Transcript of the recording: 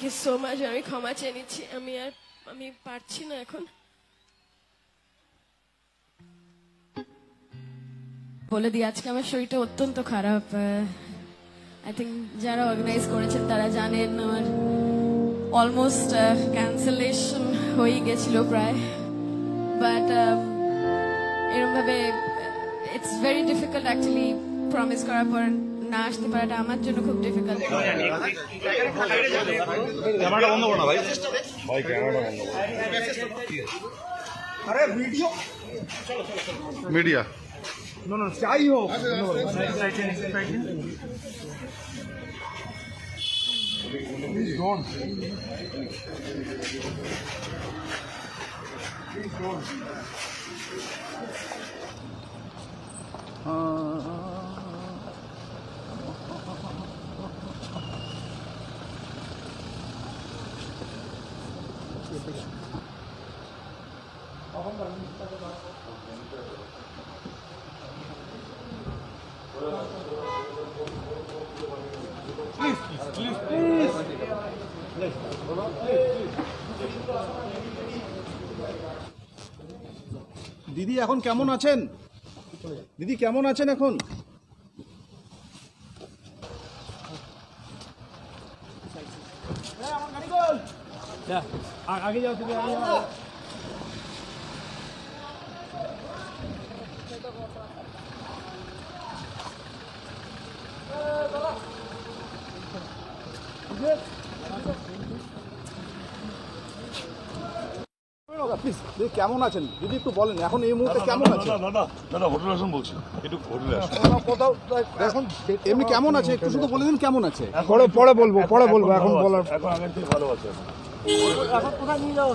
You so much. আমি ক্ষমা চেয়ে নিচ্ছি, আমি পারছি না এখন। বলে দিই, আজকে আমার শরীরটা অত্যন্ত খারাপ। আই থিঙ্ক যারা অর্গানাইজ করেছেন তারা জানেন, আমার অলমোস্ট ক্যান্সেলেশন হয়ে গেছিল প্রায়। বাট এরকম ভাবে it's very difficult actually promise করার পর না আসতে পারাটা আমার জন্য খুব ডিফিকাল্ট। ক্যামেরাটা বন্ধ করো না ভাই, ভাই ক্যামেরাটা বন্ধ করো। আরে ভিডিও মিডিয়া নো নো চাই হোক ডোন্ট দিদি এখন কেমন আছেন? দিদি কেমন আছেন এখন? আগে যাও তুমি, আগে যাও। কেমন আছেন দিদি একটু বলেন, এখন এই মুহূর্তে কেমন আছেন? দাদা হোটেলে আসুন বলছি, একটু হোটেলে আসুন। এখন এমনি কেমন আছে একটু শুধু বলে দিন কেমন আছে। পরে বলবো, এখন বলার, এখন আগের থেকে ভালো আছে। এখন কোথায় নিয়ে যাও?